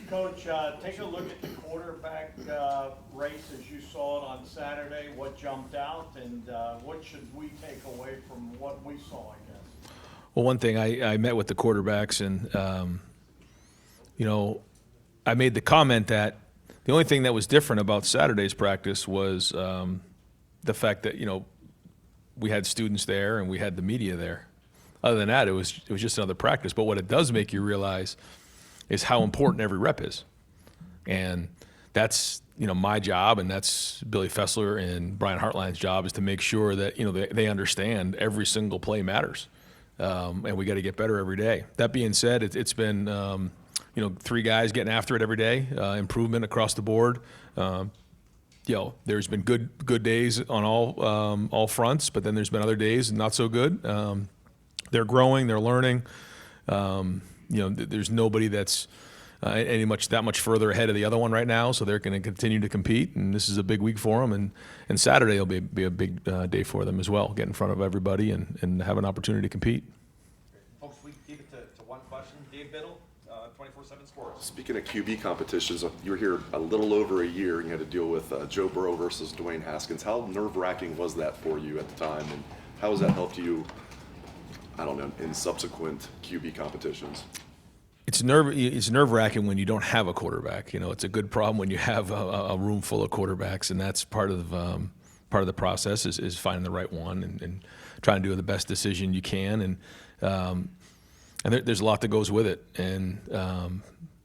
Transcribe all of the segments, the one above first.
Coach, take a look at the quarterback race as you saw it on Saturday. What jumped out, and what should we take away from what we saw, I guess? Well, one thing, I met with the quarterbacks, and, I made the comment that the only thing that was different about Saturday's practice was the fact that, we had students there and we had the media there. Other than that, it was just another practice. But what it does make you realize is how important every rep is. And that's, my job, and that's Billy Fessler and Brian Hartline's job, is to make sure that, they understand every single play matters. And we got to get better every day. That being said, it's been, 3 guys getting after it every day, improvement across the board. There's been good days on all fronts, but then there's been other days not so good. They're growing, they're learning. There's nobody that's that much further ahead of the other one right now, so they're going to continue to compete, and this is a big week for them, and Saturday will be a big day for them as well, get in front of everybody and have an opportunity to compete. Folks, we keep it to one question. Dave Biddle, 24/7 Sports. Speaking of QB competitions, you were here a little over a year, and you had to deal with Joe Burrow versus Dwayne Haskins. How nerve-wracking was that for you at the time, and how has that helped you, in subsequent QB competitions? It's nerve-wracking when you don't have a quarterback. It's a good problem when you have a room full of quarterbacks, and that's part of the process is finding the right one and trying to do the best decision you can. And there's a lot that goes with it. And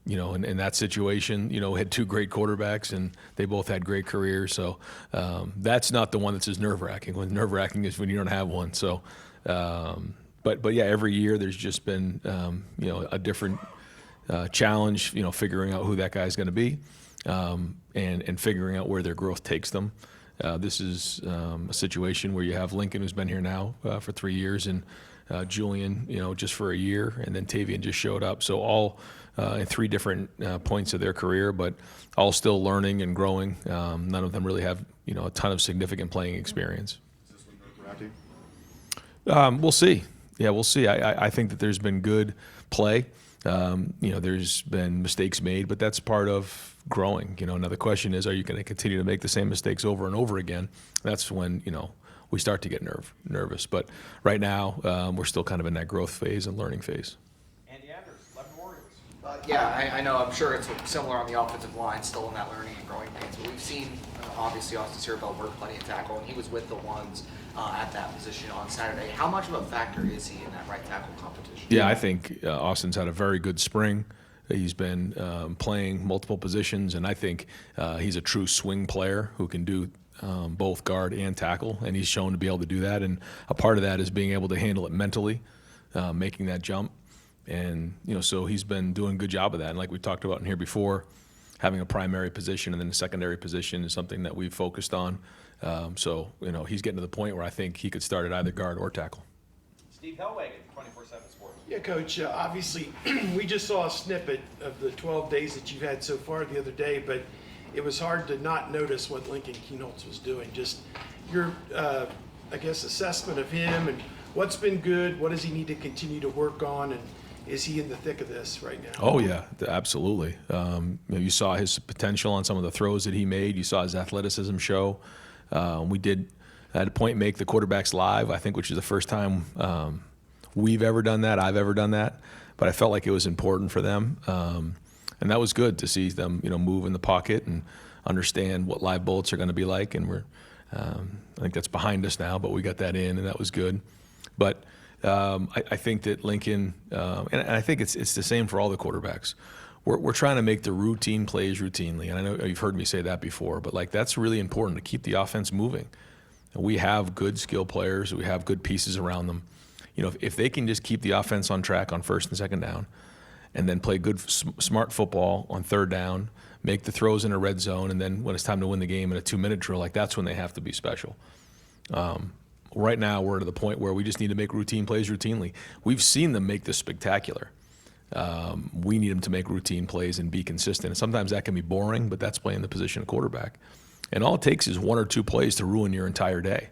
in that situation, had 2 great quarterbacks, and they both had great careers. So that's not the one that's as nerve-wracking. When nerve-wracking is when you don't have one. So. But yeah, every year there's just been a different challenge, figuring out who that guy's going to be, and figuring out where their growth takes them. This is a situation where you have Lincoln, who's been here now for 3 years, and Julian, just for a year, and then Tavian just showed up. So all in 3 different points of their career, but all still learning and growing. None of them really have a ton of significant playing experience. Is this nerve-wracking? We'll see. Yeah, we'll see. I think that there's been good play. There's been mistakes made, but that's part of growing. Now the question is, are you going to continue to make the same mistakes over and over again? That's when, we start to get nervous. But right now, we're still kind of in that growth phase and learning phase. Andy Anders, Lebanon Warriors. Yeah, I know. I'm sure it's similar on the offensive line, still in that learning and growing phase. But we've seen, obviously, Austin Searville work plenty of tackle, and he was with the ones at that position on Saturday. How much of a factor is he in that right tackle competition? Yeah, I think Austin's had a very good spring. He's been playing multiple positions, and I think he's a true swing player who can do both guard and tackle, and he's shown to be able to do that. And a part of that is being able to handle it mentally, making that jump. And, so he's been doing a good job of that. And like we talked about in here before, having a primary position and then a secondary position is something that we've focused on. So, he's getting to the point where I think he could start at either guard or tackle. Steve Hellwagen, 24/7 Sports. Yeah, Coach, obviously we just saw a snippet of the 12 days that you've had so far the other day, but it was hard to not notice what Lincoln Kienholz was doing. Just your, assessment of him and what's been good, what does he need to continue to work on, and is he in the thick of this right now? Oh, yeah, absolutely. You saw his potential on some of the throws that he made. You saw his athleticism show. We did, at a point, make the quarterbacks live, I think, which is the first time we've ever done that, I've ever done that. But I felt like it was important for them. And that was good to see them, move in the pocket and understand what live bullets are going to be like. And I think that's behind us now, but we got that in, and that was good. But I think that Lincoln, and I think it's the same for all the quarterbacks. We're trying to make the routine plays routinely, and I know you've heard me say that before, but that's really important to keep the offense moving. And we have good skill players, we have good pieces around them. If they can just keep the offense on track on first and second down, and then play good, smart football on third down, make the throws in a red zone, and then when it's time to win the game in a 2-minute drill, that's when they have to be special. Right now, we're to the point where we just need to make routine plays routinely. We've seen them make this spectacular. We need them to make routine plays and be consistent. And sometimes that can be boring, but that's playing the position of quarterback. And all it takes is 1 or 2 plays to ruin your entire day.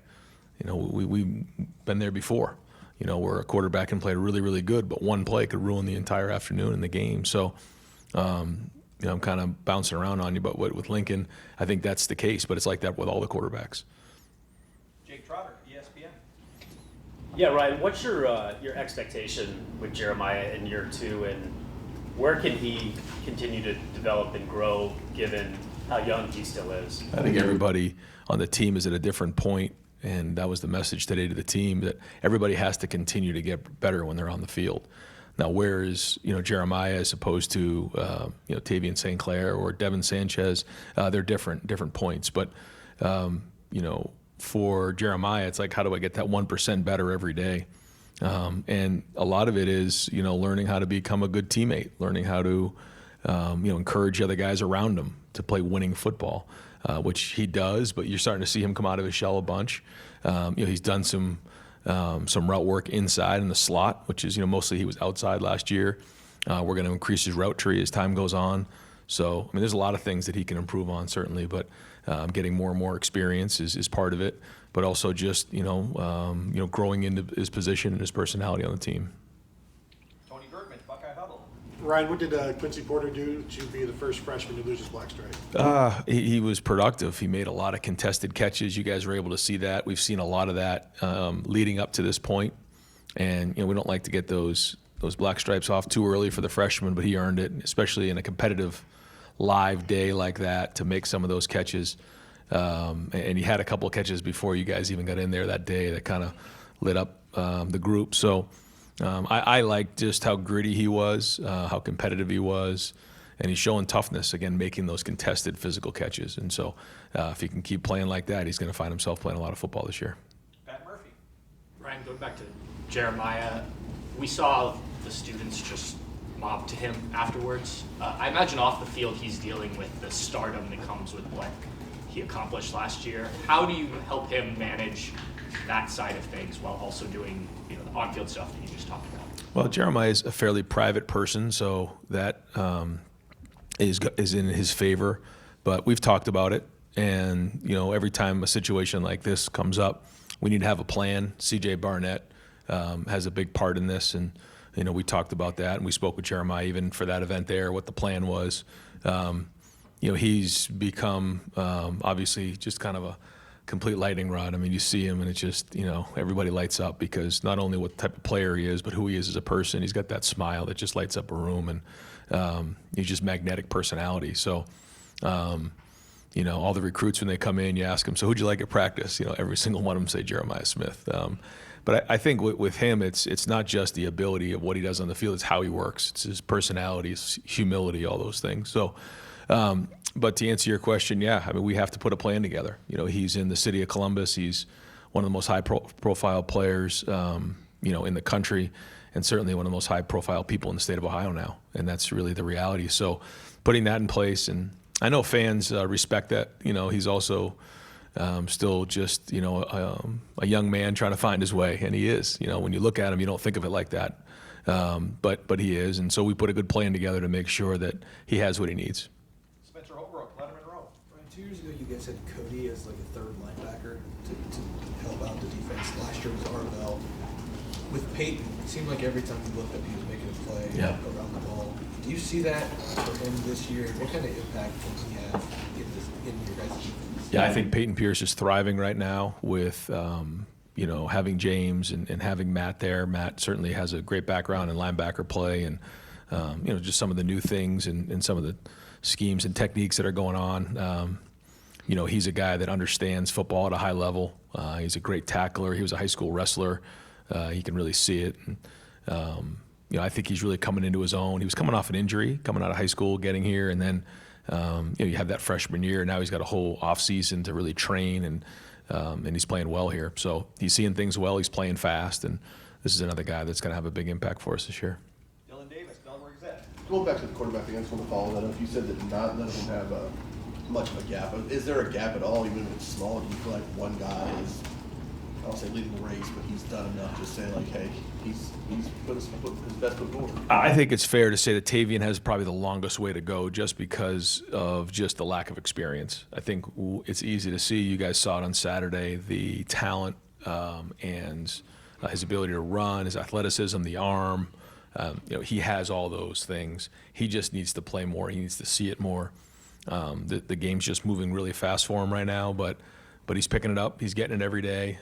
We've been there before. where a quarterback can play really, really good, but one play could ruin the entire afternoon in the game. So, I'm kind of bouncing around on you, but with Lincoln, I think that's the case, but it's like that with all the quarterbacks. Jake Trotter, ESPN. Yeah, Ryan, what's your expectation with Jeremiah in year 2, and where can he continue to develop and grow given how young he still is? I think everybody on the team is at a different point, and that was the message today to the team, that everybody has to continue to get better when they're on the field. Now, where is Jeremiah as opposed to Tavian St. Clair or Devin Sanchez? They're different points, but for Jeremiah, it's like, how do I get that 1% better every day? And a lot of it is learning how to become a good teammate, learning how to encourage other guys around him to play winning football, which he does. But you're starting to see him come out of his shell a bunch. He's done some route work inside in the slot, which is mostly he was outside last year. We're going to increase his route tree as time goes on. So there's a lot of things that he can improve on, certainly, but getting more and more experience is part of it. But also just growing into his position and his personality on the team. Tony Bergman, Buckeye Huddle. Ryan, what did Quincy Porter do to be the first freshman to lose his black stripe? He was productive. He made a lot of contested catches. You guys were able to see that. We've seen a lot of that leading up to this point. And we don't like to get those black stripes off too early for the freshman, but he earned it, especially in a competitive live day like that, to make some of those catches. And he had a couple of catches before you guys even got in there that day that kind of lit up the group. So I like just how gritty he was, how competitive he was, and he's showing toughness, again, making those contested physical catches. And so if he can keep playing like that, he's going to find himself playing a lot of football this year. Pat Murphy. Ryan, going back to Jeremiah, we saw the students just mob to him afterwards. I imagine off the field he's dealing with the stardom that comes with what he accomplished last year. How do you help him manage that side of things while also doing the on-field stuff that you just talked about? Well, Jeremiah is a fairly private person, so that is in his favor. But we've talked about it, and every time a situation like this comes up, we need to have a plan. C.J. Barnett has a big part in this, and we talked about that, and we spoke with Jeremiah even for that event there, what the plan was. He's become obviously just kind of a complete lightning rod. You see him and it's just, everybody lights up, because not only what type of player he is, but who he is as a person. He's got that smile that just lights up a room, and he's just magnetic personality. So, all the recruits, when they come in, you ask them, so who'd you like at practice? Every single one of them say Jeremiah Smith. But I think with him, it's not just the ability of what he does on the field, it's how he works. It's his personality, his humility, all those things. So, but to answer your question, we have to put a plan together. He's in the city of Columbus. He's one of the most high-profile players, in the country, and certainly one of the most high-profile people in the state of Ohio now. And that's really the reality. So, putting that in place, and I know fans respect that. He's also still just a young man trying to find his way, and he is. When you look at him, you don't think of it like that, but he is. And so we put a good plan together to make sure that he has what he needs. Spencer Holbrook, Letterman Row. Ryan, 2 years ago, you guys had Cody as like a third linebacker to help out the defense. Last year was Arbel. With Peyton, it seemed like every time you looked up, he was making a play around the ball. Do you see that for him this year? What kind of impact can he have in your guys' defense? Yeah, I think Peyton Pierce is thriving right now with, having James and having Matt there. Matt certainly has a great background in linebacker play, and, just some of the new things and some of the schemes and techniques that are going on. He's a guy that understands football at a high level. He's a great tackler. He was a high school wrestler. He can really see it. And, I think he's really coming into his own. He was coming off an injury, coming out of high school, getting here, and then you have that freshman year. Now he's got a whole off season to really train, and he's playing well here. So he's seeing things well. He's playing fast, and this is another guy that's going to have a big impact for us this year. Dylan Davis, Delaware Gazette. Going back to the quarterback thing, I just want to follow that up. You said that none of them have much of a gap. Is there a gap at all, even if it's small? Do you feel like one guy is, I don't say leading the race, but he's done enough to say like, hey, he's put his best foot forward? I think it's fair to say that Tavian has probably the longest way to go, just because of just the lack of experience. I think it's easy to see. You guys saw it on Saturday, the talent and his ability to run, his athleticism, the arm. He has all those things. He just needs to play more. He needs to see it more. The game's just moving really fast for him right now, but he's picking it up. He's getting it every day.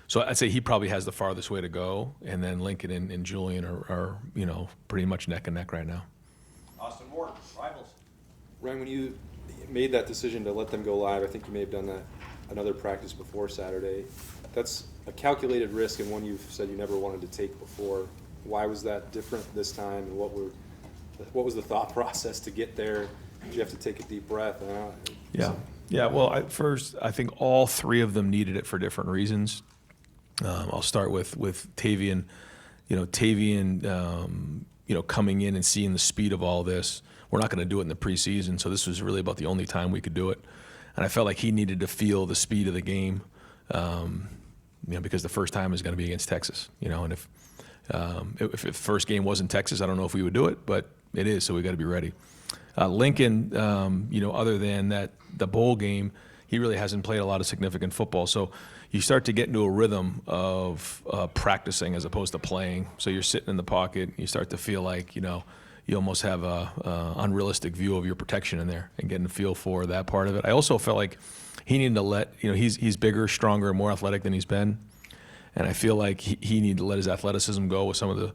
So I'd say he probably has the farthest way to go, and then Lincoln and Julian are pretty much neck and neck right now. Austin Ward, rivals. Ryan, when you made that decision to let them go live, I think you may have done that another practice before Saturday. That's a calculated risk and one you've said you never wanted to take before. Why was that different this time, and what was the thought process to get there? Did you have to take a deep breath? Yeah. Well, I think all three of them needed it for different reasons. I'll start with Tavian. Tavian, coming in and seeing the speed of all this. We're not going to do it in the preseason, so this was really about the only time we could do it. And I felt like he needed to feel the speed of the game, because the first time is going to be against Texas. And if the first game wasn't Texas, I don't know if we would do it, but it is, so we got to be ready. Lincoln, other than the bowl game, he really hasn't played a lot of significant football. So you start to get into a rhythm of practicing as opposed to playing. So you're sitting in the pocket, you start to feel like, you almost have a unrealistic view of your protection in there and getting a feel for that part of it. I also felt like he needed to let, he's bigger, stronger, more athletic than he's been. And I feel like he needed to let his athleticism go with some of the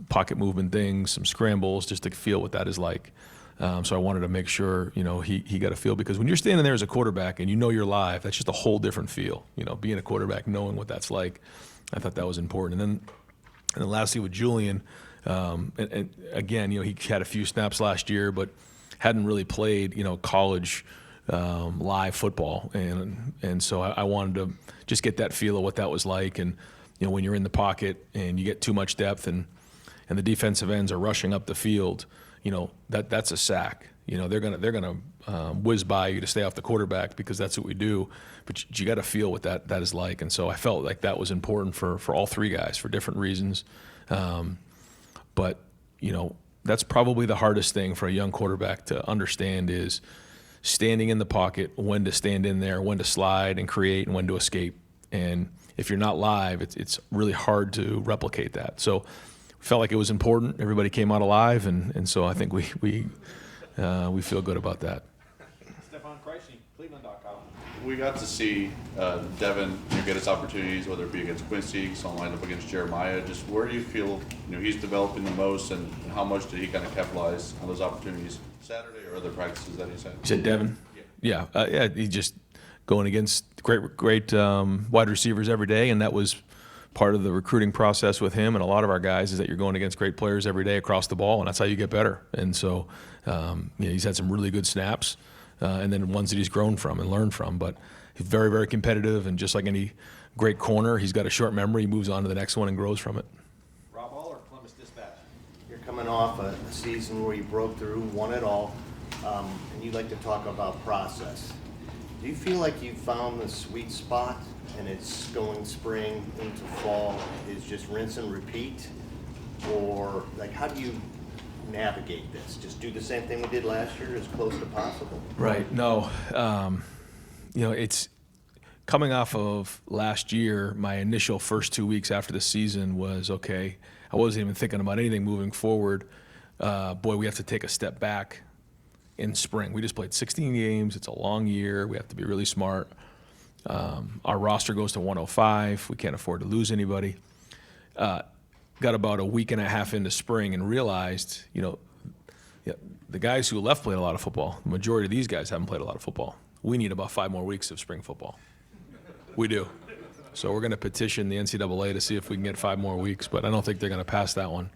pocket movement things, some scrambles, just to feel what that is like. So I wanted to make sure, he got a feel, because when you're standing there as a quarterback and you're live, that's just a whole different feel. Being a quarterback, knowing what that's like, I thought that was important. And then lastly with Julian, and again, he had a few snaps last year, but hadn't really played, college live football, and so I wanted to just get that feel of what that was like. And when you're in the pocket and you get too much depth, and the defensive ends are rushing up the field, that's a sack. They're gonna whiz by you to stay off the quarterback, because that's what we do. But you got to feel what that is like, and so I felt like that was important for all three guys for different reasons. But that's probably the hardest thing for a young quarterback to understand, is standing in the pocket, when to stand in there, when to slide and create, and when to escape. And if you're not live, it's really hard to replicate that. So felt like it was important. Everybody came out alive, and so I think we feel good about that. Stefan Kreisny, Cleveland.com. We got to see Devin get his opportunities, whether it be against Quincy, some lined up against Jeremiah. Just where do you feel he's developing the most, and how much did he kind of capitalize on those opportunities Saturday or other practices that he's had? You said Devin? Yeah. He just going against great wide receivers every day, and that was part of the recruiting process with him and a lot of our guys, is that you're going against great players every day across the ball, and that's how you get better. And so he's had some really good snaps, and then ones that he's grown from and learned from. But he's very, very competitive, and just like any great corner, he's got a short memory. He moves on to the next one and grows from it. Rob Hall or Columbus Dispatch? You're coming off a season where you broke through, won it all, and you like to talk about process. Do you feel like you found the sweet spot, and it's going spring into fall, is just rinse and repeat? Or how do you navigate this? Just do the same thing we did last year, as close to possible? Right. No. It's coming off of last year. My initial first 2 weeks after the season was, okay, I wasn't even thinking about anything moving forward. We have to take a step back in spring. We just played 16 games. It's a long year. We have to be really smart. Our roster goes to 105. We can't afford to lose anybody. Got about a week and a half into spring and realized, the guys who left played a lot of football. The majority of these guys haven't played a lot of football. We need about 5 more weeks of spring football. We do. So we're going to petition the NCAA to see if we can get 5 more weeks, but I don't think they're going to pass that one.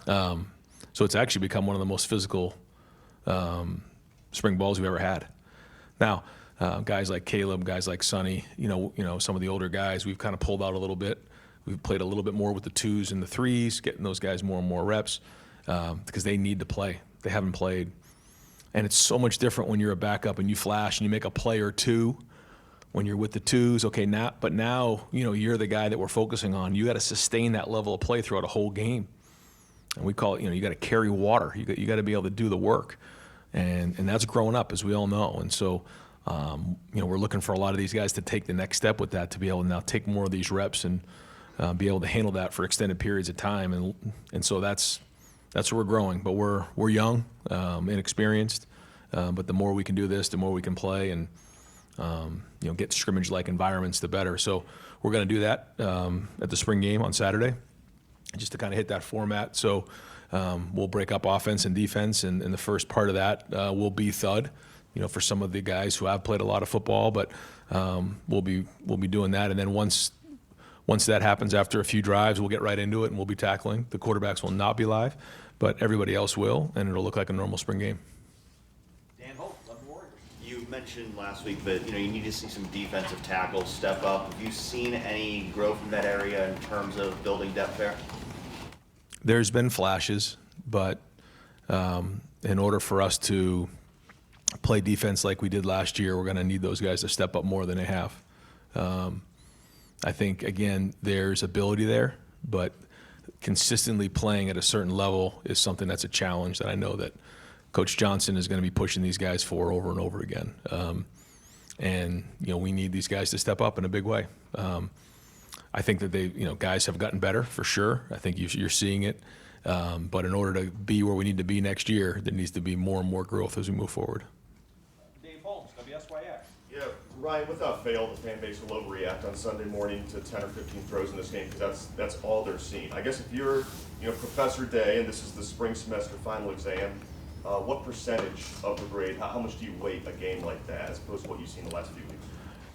So it's actually become one of the most physical spring balls we've ever had. Now, guys like Caleb, guys like Sonny, some of the older guys, we've kind of pulled out a little bit. We've played a little bit more with the 2s and the 3s, getting those guys more and more reps, because they need to play. They haven't played. And it's so much different when you're a backup and you flash and you make a play or two. When you're with the 2s, okay, now you're the guy that we're focusing on. You got to sustain that level of play throughout a whole game. And we call it, you got to carry water. You got to be able to do the work. And that's growing up, as we all know. And so, we're looking for a lot of these guys to take the next step with that, to be able to now take more of these reps and be able to handle that for extended periods of time, and so that's where we're growing. But we're young, inexperienced, but the more we can do this, the more we can play, and get scrimmage-like environments, the better. So we're going to do that at the spring game on Saturday, just to kind of hit that format. So we'll break up offense and defense, and the first part of that will be thud, for some of the guys who have played a lot of football. But we'll be doing that, and then once that happens, after a few drives, we'll get right into it, and we'll be tackling. The quarterbacks will not be live, but everybody else will, and it'll look like a normal spring game. You mentioned last week that you need to see some defensive tackles step up. Have you seen any growth in that area in terms of building depth there? There's been flashes, but in order for us to play defense like we did last year, we're going to need those guys to step up more than they have. I think, again, there's ability there, but consistently playing at a certain level is something that's a challenge that I know that Coach Johnson is going to be pushing these guys for over and over again. And we need these guys to step up in a big way. I think that guys have gotten better for sure. I think you're seeing it. But in order to be where we need to be next year, there needs to be more and more growth as we move forward. Dave Holmes, WSYX. Yeah, Ryan, without fail, the fan base will overreact on Sunday morning to 10 or 15 throws in this game because that's all they're seeing. I guess if you're, Professor Day, and this is the spring semester final exam, what percentage of the grade, how much do you weight a game like that as opposed to what you've seen the last few weeks?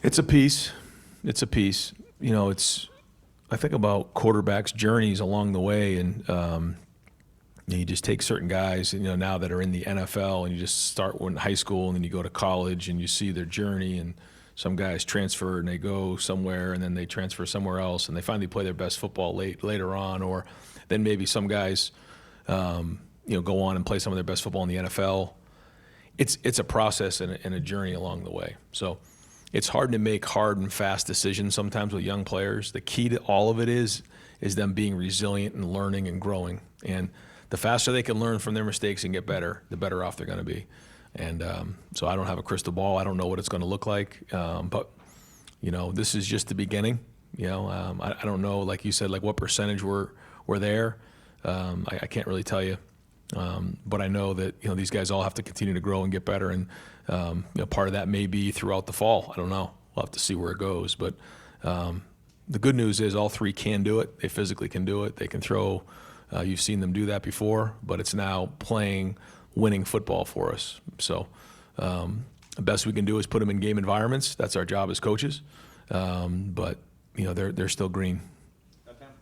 It's a piece. I think about quarterbacks' journeys along the way, and you just take certain guys, now that are in the NFL, and you just start in high school, and then you go to college, and you see their journey, and some guys transfer, and they go somewhere, and then they transfer somewhere else, and they finally play their best football later on, or then maybe some guys go on and play some of their best football in the NFL. It's a process and a journey along the way. So it's hard to make hard and fast decisions sometimes with young players. The key to all of it is them being resilient and learning and growing. And the faster they can learn from their mistakes and get better, the better off they're going to be. And so I don't have a crystal ball. I don't know what it's going to look like. But this is just the beginning. I don't know, like you said, like what percentage we're there. I can't really tell you. But I know that these guys all have to continue to grow and get better, and part of that may be throughout the fall. I don't know. We'll have to see where it goes. But the good news is all three can do it. They physically can do it. They can throw. You've seen them do that before, but it's now playing winning football for us. So the best we can do is put them in game environments. That's our job as coaches. But they're still green.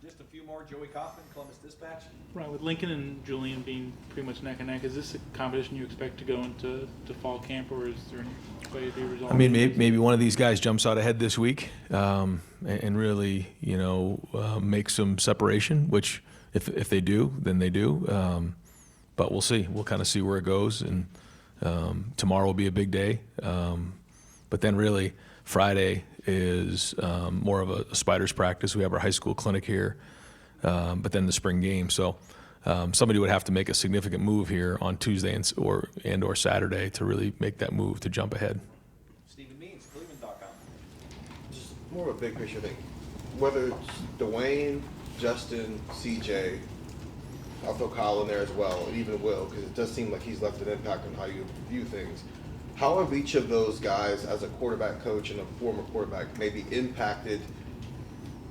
Just a few more. Joey Kaufman, Columbus Dispatch. Right, with Lincoln and Julian being pretty much neck and neck, is this a competition you expect to go into fall camp, or is there any way to be resolved? I mean, maybe one of these guys jumps out ahead this week and really, make some separation, which if they do, then they do. But we'll see. We'll kind of see where it goes. And tomorrow will be a big day. But then really Friday is more of a spiders practice. We have our high school clinic here. But then the spring game. So somebody would have to make a significant move here on Tuesday and/or Saturday to really make that move to jump ahead. Stephen Means, Cleveland.com. Just more of a big picture thing. Whether it's Dwayne, Justin, CJ, I'll throw Kyle in there as well, and even Will, because it does seem like he's left an impact on how you view things. How have each of those guys, as a quarterback coach and a former quarterback, maybe impacted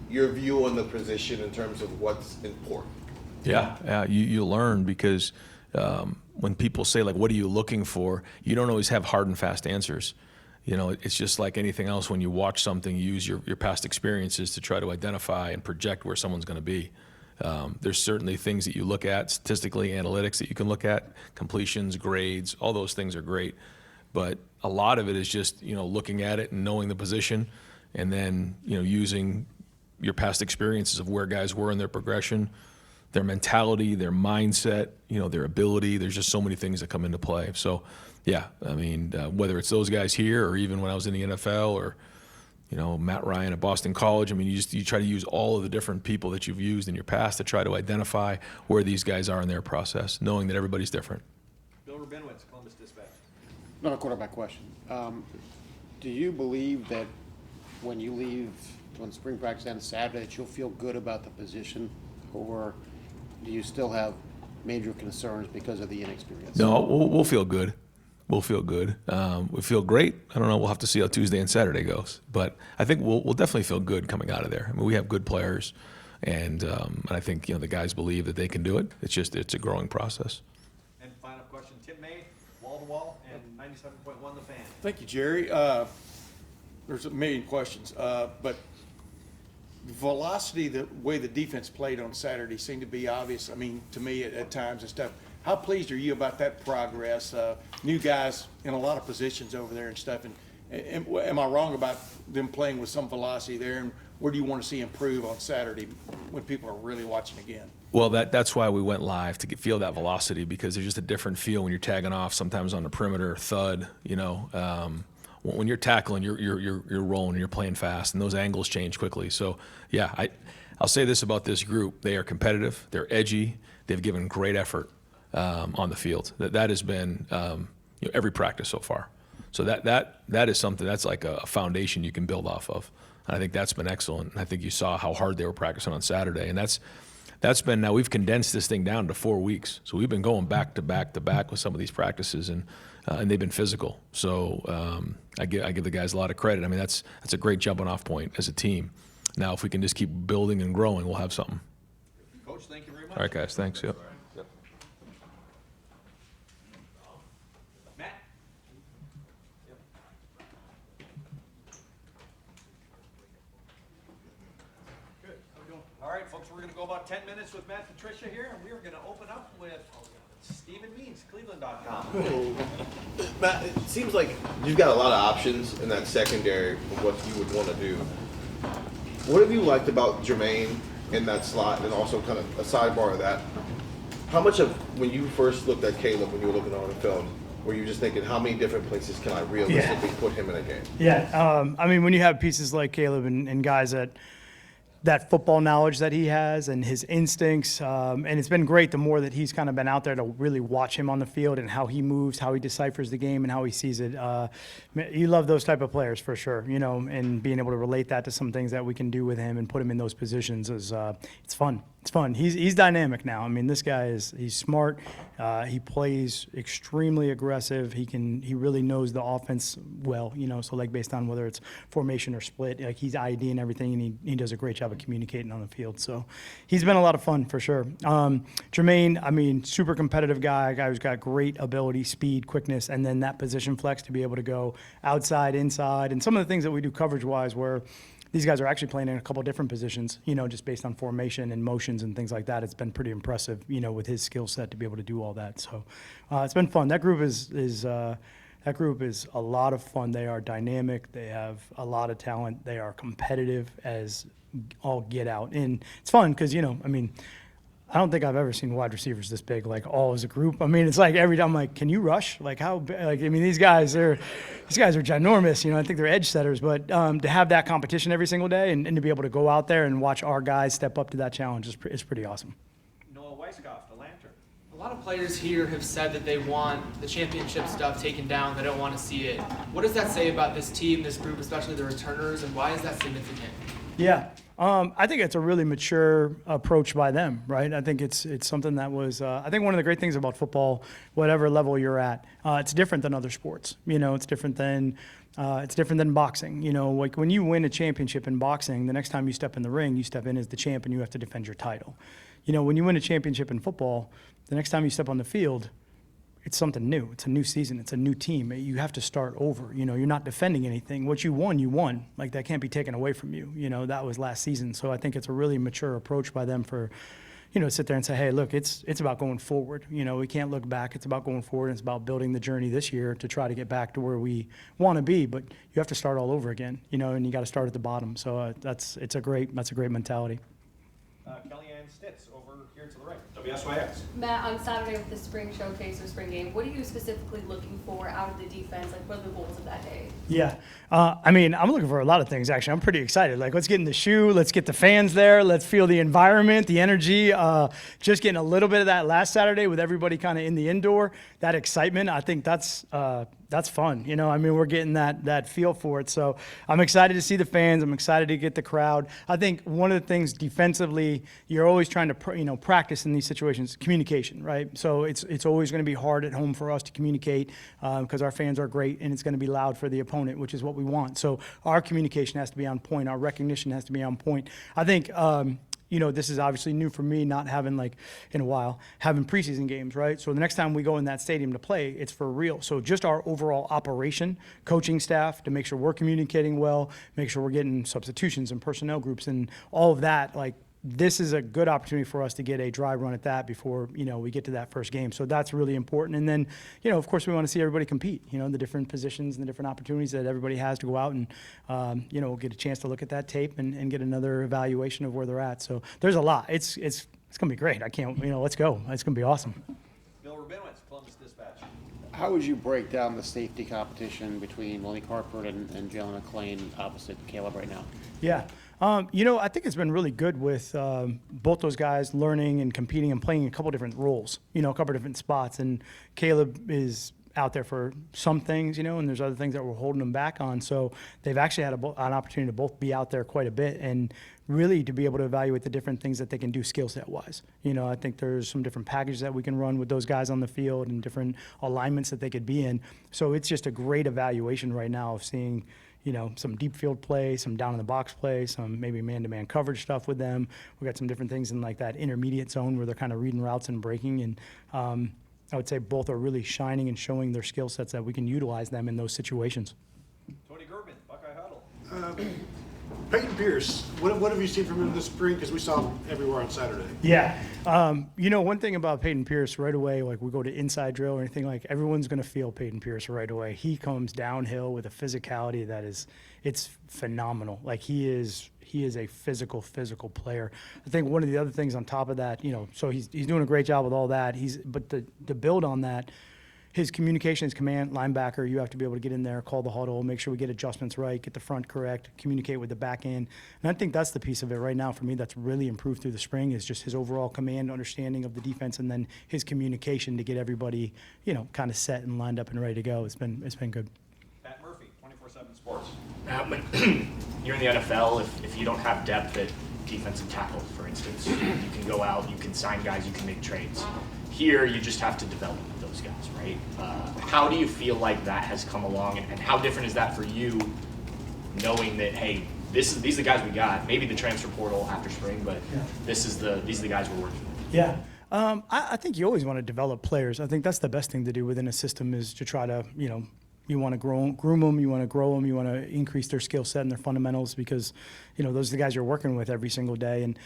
your view on the position in terms of what's important? Yeah, you learn because when people say, like, what are you looking for, you don't always have hard and fast answers. It's just like anything else. When you watch something, you use your past experiences to try to identify and project where someone's going to be. There's certainly things that you look at, statistically, analytics that you can look at, completions, grades, all those things are great. But a lot of it is just, looking at it and knowing the position, and then, using your past experiences of where guys were in their progression, their mentality, their mindset, their ability. There's just so many things that come into play. So, yeah, I mean, whether it's those guys here or even when I was in the NFL or, Matt Ryan at Boston College, I mean, you try to use all of the different people that you've used in your past to try to identify where these guys are in their process, knowing that everybody's different. Bill Rabinowitz, Columbus Dispatch. Not a quarterback question. Do you believe that when you leave on spring practice and Saturday that you'll feel good about the position, or do you still have major concerns because of the inexperience? No, we'll feel good. We'll feel good. We feel great. I don't know. We'll have to see how Tuesday and Saturday goes, but I think we'll definitely feel good coming out of there. I mean, we have good players, and I think the guys believe that they can do it. It's a growing process. And final question, Tim May, wall to wall, and 97.1 The Fan. Thank you, Jerry. There's a million questions, but velocity, the way the defense played on Saturday seemed to be obvious. I mean, to me at times and stuff. How pleased are you about that progress? New guys in a lot of positions over there and stuff. And am I wrong about them playing with some velocity there? And where do you want to see improve on Saturday when people are really watching again? Well, that's why we went live to feel that velocity, because there's just a different feel when you're tagging off. Sometimes on the perimeter, thud. When you're tackling, you're rolling, you're playing fast, and those angles change quickly. So yeah, I'll say this about this group: they are competitive, they're edgy, they've given great effort on the field. That has been every practice so far. So that is something that's like a foundation you can build off of. And I think that's been excellent. And I think you saw how hard they were practicing on Saturday, and that's been, now we've condensed this thing down to 4 weeks. So we've been going back to back to back with some of these practices, and they've been physical. So I give the guys a lot of credit. I mean, that's a great jumping off point as a team. Now, if we can just keep building and growing, we'll have something. Coach, thank you very much. All right, guys. Thanks. Yep. Matt? Good. How we doing? All right, folks, we're going to go about 10 minutes with Matt and Patricia here, and we're going to open up with Stephen Means, Cleveland.com. Matt, it seems like you've got a lot of options in that secondary of what you would want to do. What have you liked about Jermaine in that slot, and also kind of a sidebar of that? How much of, when you first looked at Caleb, when you were looking on the film, were you just thinking, how many different places can I realistically put him in a game? Yeah, I mean, when you have pieces like Caleb and guys that football knowledge that he has and his instincts, and it's been great the more that he's kind of been out there to really watch him on the field and how he moves, how he deciphers the game, and how he sees it. You love those type of players for sure, and being able to relate that to some things that we can do with him and put him in those positions is it's fun. It's fun. He's dynamic now. I mean, this guy he's smart. He plays extremely aggressive. He really knows the offense well, so like based on whether it's formation or split, like he's IDing everything, and he does a great job of communicating on the field. So he's been a lot of fun for sure. Jermaine, I mean, super competitive guy, a guy who's got great ability, speed, quickness, and then that position flex to be able to go outside, inside, and some of the things that we do coverage-wise where these guys are actually playing in a couple different positions, just based on formation and motions and things like that. It's been pretty impressive, with his skill set to be able to do all that. So it's been fun. That group is a lot of fun. They are dynamic. They have a lot of talent. They are competitive as all get out. And it's fun because, I don't think I've ever seen wide receivers this big, like all as a group. I mean, it's like every time I'm like, can you rush? Like how big? Like, I mean, these guys are ginormous. I think they're edge setters, but to have that competition every single day and to be able to go out there and watch our guys step up to that challenge is pretty awesome. Noah Weisskopf, the Lantern. A lot of players here have said that they want the championship stuff taken down. They don't want to see it. What does that say about this team, this group, especially the returners, and why is that significant? Yeah. I think it's a really mature approach by them, right? I think it's something that was, I think one of the great things about football, whatever level you're at, it's different than other sports. It's different than boxing. Like when you win a championship in boxing, the next time you step in the ring, you step in as the champ and you have to defend your title. When you win a championship in football, the next time you step on the field, it's something new. It's a new season. It's a new team. You have to start over. You're not defending anything. What you won, you won. Like that can't be taken away from you. That was last season. So I think it's a really mature approach by them for, sit there and say, hey, look, it's about going forward. We can't look back. It's about going forward. It's about building the journey this year to try to get back to where we want to be. But you have to start all over again. And you got to start at the bottom. So that's a great mentality. Kellyanne Stitz over here to the right, WSYX. Matt, on Saturday with the spring showcase or spring game, what are you specifically looking for out of the defense? Like, what are the goals of that day? Yeah. I mean, I'm looking for a lot of things, actually. I'm pretty excited. Like, let's get in the shoe. Let's get the fans there. Let's feel the environment, the energy. Just getting a little bit of that last Saturday with everybody kind of in the indoor, that excitement. I think that's that's fun. You know, I mean, we're getting that feel for it. So I'm excited to see the fans. I'm excited to get the crowd. I think one of the things defensively, you're always trying to, practice in these situations, communication, right? So it's always going to be hard at home for us to communicate because our fans are great and it's going to be loud for the opponent, which is what we want. So our communication has to be on point. Our recognition has to be on point. I think, this is obviously new for me, not having in a while, having preseason games, right? So the next time we go in that stadium to play, it's for real. So just our overall operation, coaching staff, to make sure we're communicating well, make sure we're getting substitutions and personnel groups and all of that, this is a good opportunity for us to get a dry run at that before, we get to that first game. So that's really important. And then, of course, we want to see everybody compete, the different positions and the different opportunities that everybody has to go out and, we'll get a chance to look at that tape and get another evaluation of where they're at. So there's a lot. It's going to be great. I can't, let's go. It's going to be awesome. Bill Rabinowitz, Columbus Dispatch. How would you break down the safety competition between Malik Hartford and Jalen McClain opposite Caleb right now? Yeah. I think it's been really good with both those guys learning and competing and playing a couple different roles, a couple different spots. And Caleb is out there for some things, and there's other things that we're holding them back on. So they've actually had an opportunity to both be out there quite a bit and really to be able to evaluate the different things that they can do skill set wise. I think there's some different packages that we can run with those guys on the field and different alignments that they could be in. So it's just a great evaluation right now of seeing some deep field play, some down in the box play, some maybe man-to-man coverage stuff with them. We got some different things in that intermediate zone where they're kind of reading routes and breaking. And I would say both are really shining and showing their skill sets that we can utilize them in those situations. Tony Gerben, Buckeye Huddle. Peyton Pierce, what have you seen from him this spring? Because we saw him everywhere on Saturday. Yeah. One thing about Peyton Pierce right away, we go to inside drill or anything, everyone's going to feel Peyton Pierce right away. He comes downhill with a physicality it's phenomenal. He is a physical player. I think one of the other things on top of that, so he's doing a great job with all that. But to build on that, his communication, his command, linebacker, you have to be able to get in there, call the huddle, make sure we get adjustments right, get the front correct, communicate with the back end. And I think that's the piece of it right now for me that's really improved through the spring is just his overall command, understanding of the defense, and then his communication to get everybody, kind of set and lined up and ready to go. It's been good. Pat Murphy, 24/7 Sports. But you're in the NFL, if you don't have depth at defensive tackle, for instance, you can go out, you can sign guys, you can make trades. Here, you just have to develop those guys, right? How do you feel like that has come along, and how different is that for you, knowing that, hey, these are the guys we got, maybe the transfer portal after spring, but these are the guys we're working with? Yeah. I think you always want to develop players. I think that's the best thing to do within a system is to try to, you want to groom them, you want to grow them, you want to increase their skill set and their fundamentals because, those are the guys you're working with every single day. And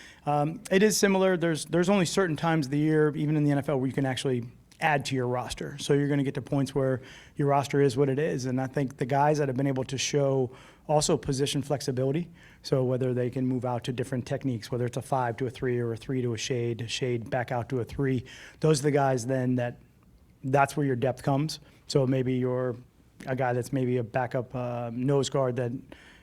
it is similar. There's only certain times of the year, even in the NFL, where you can actually add to your roster. So you're going to get to points where your roster is what it is. And I think the guys that have been able to show also position flexibility, so whether they can move out to different techniques, whether it's a 5 to a 3 or a 3 to a shade back out to a 3, those are the guys then that's where your depth comes. So maybe you're a guy that's maybe a backup nose guard that,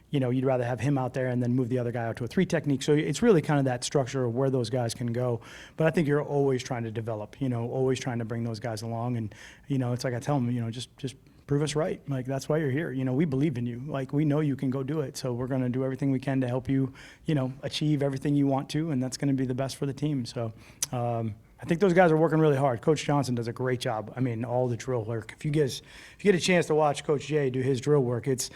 you'd rather have him out there and then move the other guy out to a 3 technique. So it's really kind of that structure of where those guys can go. But I think you're always trying to develop, always trying to bring those guys along. And, it's like I tell them, just prove us right. That's why you're here. We believe in you. We know you can go do it. So we're going to do everything we can to help you, achieve everything you want to. And that's going to be the best for the team. So, I think those guys are working really hard. Coach Johnson does a great job. All the drill work. If you get a chance to watch Coach Jay do his drill work, it's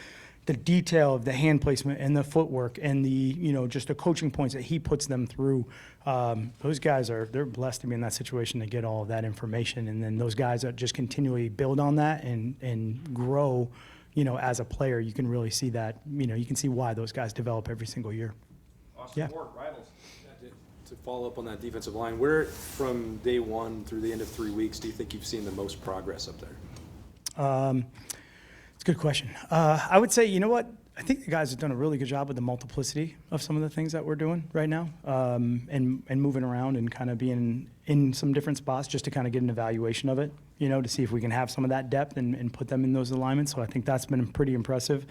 the detail of the hand placement and the footwork and the, just the coaching points that he puts them through. Those guys they're blessed to be in that situation to get all of that information. And then those guys that just continually build on that and grow, as a player, you can really see that, you can see why those guys develop every single year. Austin Ward, Rivals. To follow up on that defensive line, where from day one through the end of 3 weeks do you think you've seen the most progress up there? It's a good question. I would say, I think the guys have done a really good job with the multiplicity of some of the things that we're doing right now, and moving around and kind of being in some different spots just to kind of get an evaluation of it, to see if we can have some of that depth and put them in those alignments. So I think that's been pretty impressive.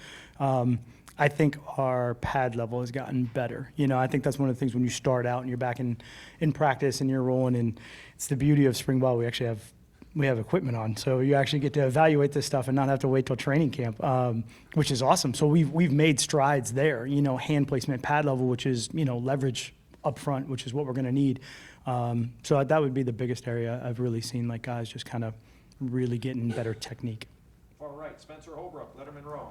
I think our pad level has gotten better. I think that's one of the things when you start out and you're back in practice and you're rolling, and it's the beauty of spring ball. We actually have we have equipment on. So you actually get to evaluate this stuff and not have to wait till training camp, which is awesome. So we've made strides there, hand placement, pad level, which is, leverage up front, which is what we're going to need. So that would be the biggest area I've really seen, like, guys just kind of really getting better technique. Far right, Spencer Holbrook, Letterman Row.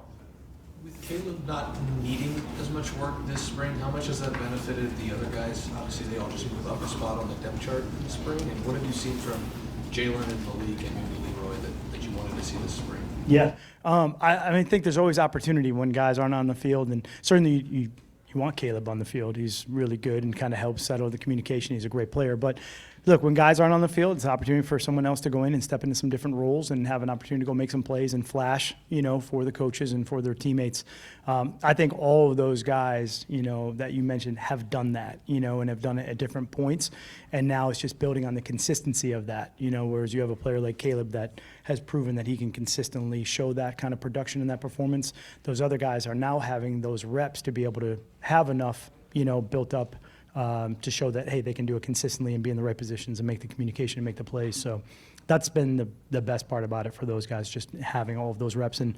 With Caleb not needing as much work this spring, how much has that benefited the other guys? Obviously, they all just moved up a spot on the depth chart in the spring. And what have you seen from Jalen and Malik and maybe Leroy that you wanted to see this spring? Yeah. I think there's always opportunity when guys aren't on the field. And certainly you want Caleb on the field. He's really good and kind of helps settle the communication. He's a great player. But look, when guys aren't on the field, it's an opportunity for someone else to go in and step into some different roles and have an opportunity to go make some plays and flash, for the coaches and for their teammates. I think all of those guys, that you mentioned have done that, and have done it at different points. And now it's just building on the consistency of that, whereas you have a player like Caleb that has proven that he can consistently show that kind of production and that performance. Those other guys are now having those reps to be able to have enough, built up to show that, hey, they can do it consistently and be in the right positions and make the communication and make the plays. So that's been the best part about it for those guys, just having all of those reps. And,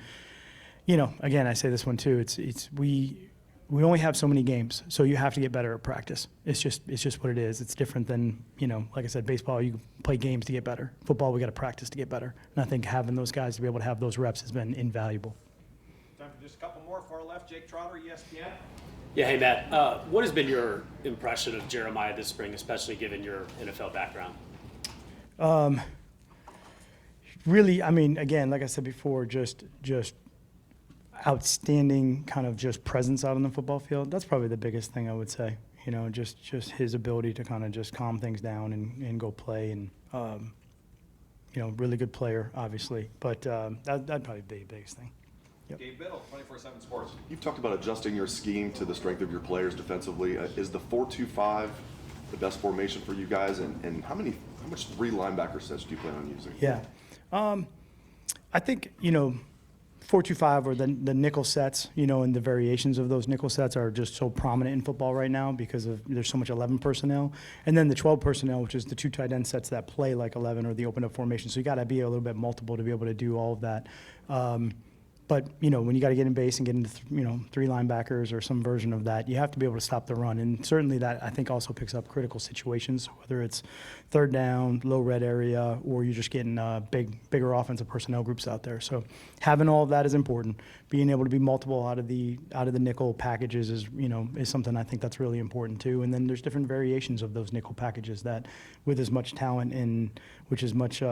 again, I say this one too, we only have so many games, so you have to get better at practice. It's just what it is. It's different than, like I said, baseball, you play games to get better. Football, we got to practice to get better. And I think having those guys to be able to have those reps has been invaluable. Time for just a couple more. Far left, Jake Trotter, ESPN. Yeah, hey Matt, what has been your impression of Jeremiah this spring, especially given your NFL background? Really, again, like I said before, just outstanding kind of just presence out on the football field. That's probably the biggest thing I would say. Just his ability to kind of just calm things down and go play, and really good player, obviously. But that'd probably be the biggest thing. Yep. Gabe Biddle, 24/7 Sports. You've talked about adjusting your scheme to the strength of your players defensively. Is the 4-2-5 the best formation for you guys? And how much three linebacker sets do you plan on using? Yeah. I think, 4-2-5 or the nickel sets, and the variations of those nickel sets are just so prominent in football right now because there's so much 11 personnel. And then the 12 personnel, which is the two tight end sets that play like 11 or the open up formation. So you got to be a little bit multiple to be able to do all of that. But, when you got to get in base and get into, three linebackers or some version of that, you have to be able to stop the run. And certainly that, I think, also picks up critical situations, whether it's third down, low red area, or you're just getting bigger offensive personnel groups out there. So having all of that is important. Being able to be multiple out of the nickel packages is something I think that's really important too. And then there's different variations of those nickel packages that, with as much talent and which is much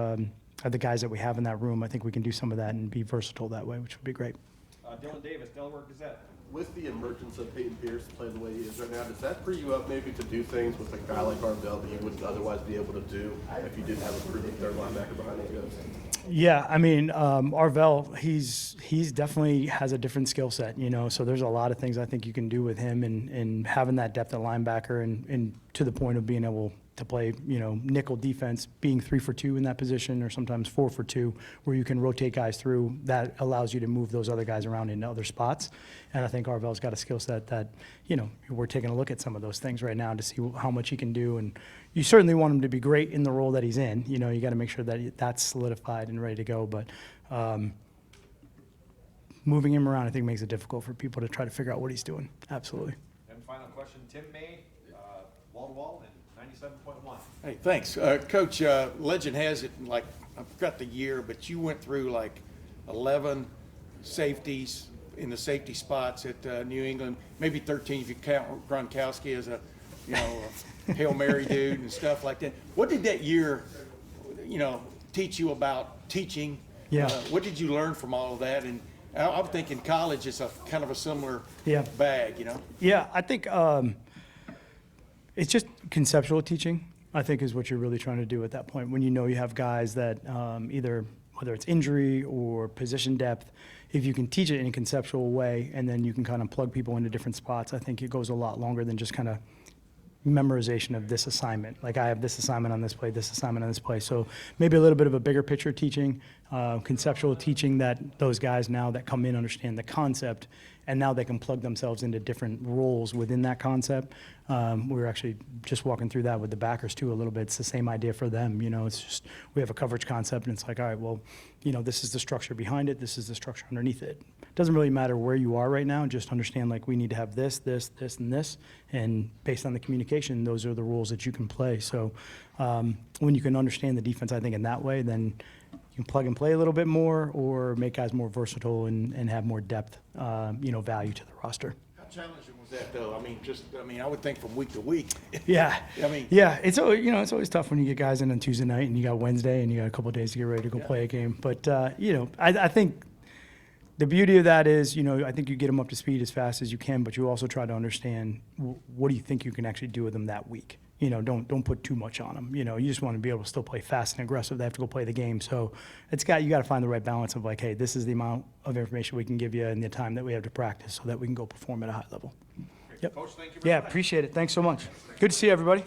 the guys that we have in that room, I think we can do some of that and be versatile that way, which would be great. Dylan Davis, Delaware Gazette. With the emergence of Peyton Pierce playing the way he is right now, does that free you up maybe to do things with a guy like Harvell that you wouldn't otherwise be able to do if you didn't have a proven third linebacker behind those guys? Yeah, Arvell, he's definitely has a different skill set, so there's a lot of things I think you can do with him and having that depth at linebacker and to the point of being able to play, nickel defense, being 3-for-2 in that position, or sometimes 4-for-2, where you can rotate guys through. That allows you to move those other guys around into other spots. And I think Arvell's got a skill set that, we're taking a look at some of those things right now to see how much he can do. And you certainly want him to be great in the role that he's in. You got to make sure that that's solidified and ready to go. But moving him around, I think, makes it difficult for people to try to figure out what he's doing. Absolutely. And final question, Tim May, wall-to-wall, and 97.1. Hey, thanks. Coach, legend has it, I forgot the year, but you went through 11 safeties in the safety spots at New England, maybe 13 if you count Gronkowski as a Hail Mary dude and stuff like that. What did that year, teach you about teaching? Yeah. What did you learn from all of that? And I'm thinking college is a kind of a similar bag, Yeah, I think it's just conceptual teaching, I think, is what you're really trying to do at that point. When you have guys that either, whether it's injury or position depth, if you can teach it in a conceptual way and then you can kind of plug people into different spots, I think it goes a lot longer than just kind of memorization of this assignment. Like, I have this assignment on this play, this assignment on this play. So maybe a little bit of a bigger picture teaching, conceptual teaching, that those guys now that come in understand the concept and now they can plug themselves into different roles within that concept. We were actually just walking through that with the backers too a little bit. It's the same idea for them. It's just we have a coverage concept, and it's like, all right, well, this is the structure behind it. This is the structure underneath it. It doesn't really matter where you are right now. Just understand, like, we need to have this, and this, and based on the communication, those are the rules that you can play. So when you can understand the defense, I think, in that way, then you can plug and play a little bit more, or make guys more versatile and have more depth, value to the roster. How challenging was that, though? I would think from week to week. Yeah. I yeah, it's always tough when you get guys in on Tuesday night and you got Wednesday and you got a couple of days to get ready to go play a game. But I think the beauty of that is, I think you get them up to speed as fast as you can, but you also try to understand what do you think you can actually do with them that week. Don't put too much on them. You just want to be able to still play fast and aggressive. They have to go play the game. So you got to find the right balance of, like, hey, this is the amount of information we can give you and the time that we have to practice so that we can go perform at a high level. Yep. Coach, thank you very much. Appreciate it. Thanks so much. Good to see everybody.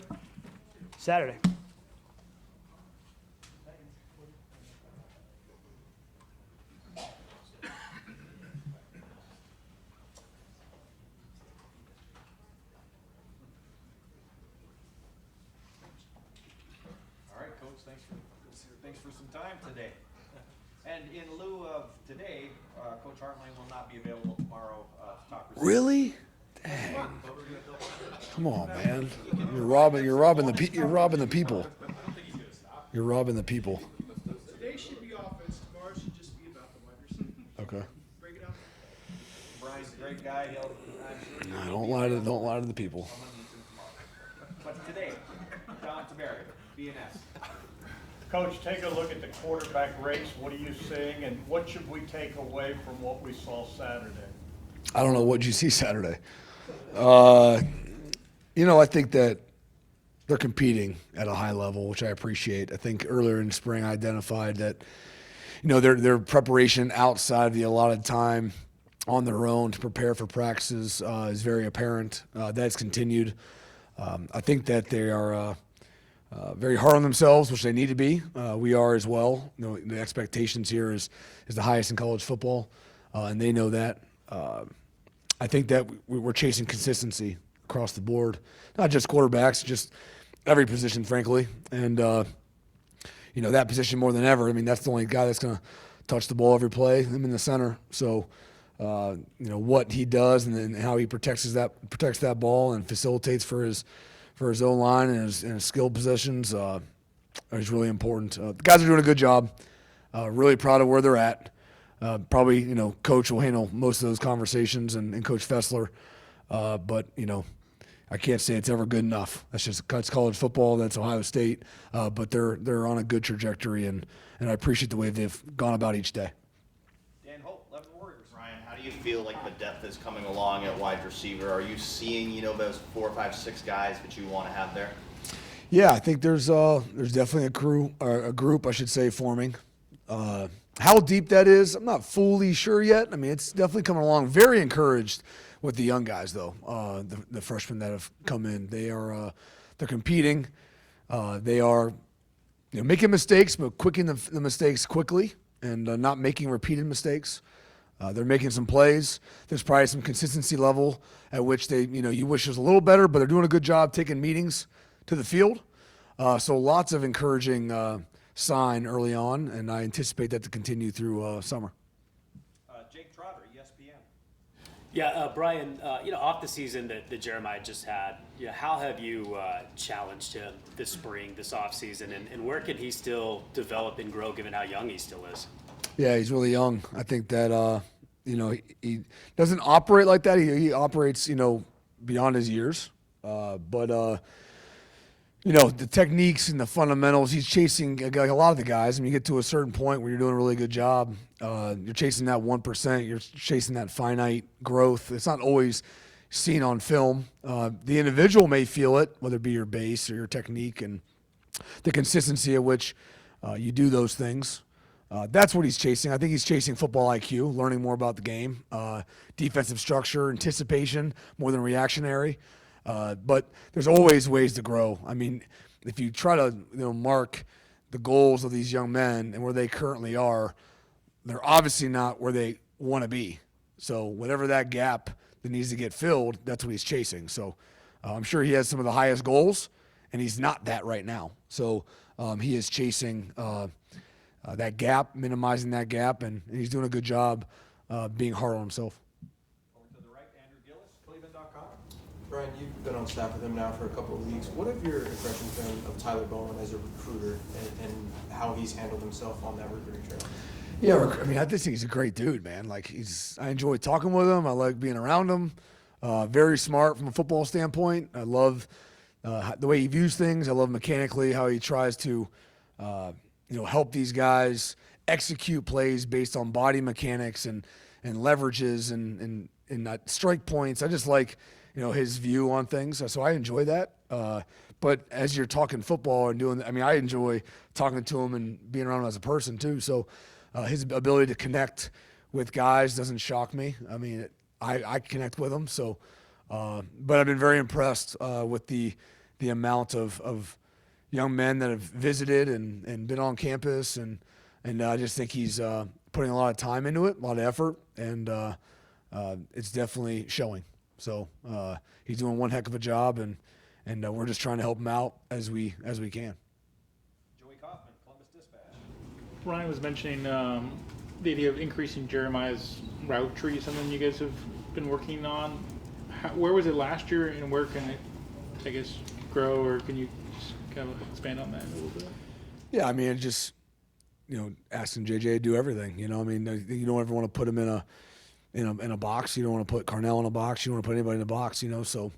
Saturday. All right, Coach, thanks for some time today. And in lieu of today, Coach Hartline will not be available tomorrow to talk. Really? Dang. Come on, man. You're robbing the people. You're robbing the people. Today should be offense. Tomorrow should just be about the wide receiver. Okay. Break it out. Brian's a great guy. No, don't lie to the people. But today, John Taberry, BNS. Coach, take a look at the quarterback race. What are you seeing, and what should we take away from what we saw Saturday? I don't know what you see Saturday. I think that they're competing at a high level, which I appreciate. I think earlier in the spring I identified that, their preparation outside of the allotted time on their own to prepare for practices is very apparent. That's continued. I think that they are very hard on themselves, which they need to be. We are as well. The expectations here is the highest in college football, and they know that. I think that we're chasing consistency across the board, not just quarterbacks, just every position, frankly. And, that position more than ever. I mean, that's the only guy that's going to touch the ball every play, him in the center. So, what he does and then how he protects that ball and facilitates for his own line and his skill positions is really important. The guys are doing a good job. Really proud of where they're at. Probably, Coach will handle most of those conversations and Coach Fessler. But, I can't say it's ever good enough. That's college football. That's Ohio State. But they're on a good trajectory, and I appreciate the way they've gone about each day. Dan Holt, 11 Warriors. Ryan, how do you feel like the depth is coming along at wide receiver? Are you seeing, those 4, 5, 6 guys that you want to have there? Yeah, I think there's definitely a group, I should say, forming. How deep that is, I'm not fully sure yet. I mean, it's definitely coming along. Very encouraged with the young guys, though. The freshmen that have come in, they're competing. They are making mistakes, but quicking the mistakes quickly and not making repeated mistakes. They're making some plays. There's probably some consistency level at which they, you wish it was a little better, but they're doing a good job taking meetings to the field. So lots of encouraging sign early on, and I anticipate that to continue through summer. Jake Trotter, ESPN. Yeah, Brian, off the season that Jeremiah just had, how have you challenged him this spring, this off season, and where can he still develop and grow given how young he still is? Yeah, he's really young. I think that, he doesn't operate like that. He operates, beyond his years. But the techniques and the fundamentals, he's chasing like a lot of the guys. I mean, you get to a certain point where you're doing a really good job. You're chasing that 1%. You're chasing that finite growth. It's not always seen on film. The individual may feel it, whether it be your base or your technique and the consistency at which you do those things. That's what he's chasing. I think he's chasing football IQ, learning more about the game, defensive structure, anticipation, more than reactionary. But there's always ways to grow. I mean, if you try to mark the goals of these young men and where they currently are, they're obviously not where they want to be. So whatever that gap that needs to get filled, that's what he's chasing. So I'm sure he has some of the highest goals, and he's not that right now. So he is chasing that gap, minimizing that gap, and he's doing a good job being hard on himself. Over to the right, Andrew Gillis, Cleveland.com. Brian, you've been on staff with him now for a couple of weeks. What have your impressions been of Tyler Bowen as a recruiter and how he's handled himself on that recruiting trail? Yeah, I mean, I just think he's a great dude, man. Like, I enjoy talking with him. I like being around him. Very smart from a football standpoint. I love the way he views things. I love mechanically how he tries to, help these guys execute plays based on body mechanics and leverages and strike points. I just like, his view on things. So I enjoy that. But as you're talking football and doing, I enjoy talking to him and being around him as a person too. So his ability to connect with guys doesn't shock me. I mean, I connect with him. So, but I've been very impressed with the amount of young men that have visited and been on campus. And I just think he's putting a lot of time into it, a lot of effort, and it's definitely showing. So he's doing one heck of a job, and we're just trying to help him out as we can. Joey Kaufman, Columbus Dispatch. Ryan was mentioning the idea of increasing Jeremiah's route tree, something you guys have been working on. Where was it last year, and where can it, I guess, grow, or can you just kind of expand on that a little bit? Yeah, I mean, just, asking JJ to do everything. You don't ever want to put him in a box. You don't want to put Carnell in a box. You don't want to put anybody in a box. So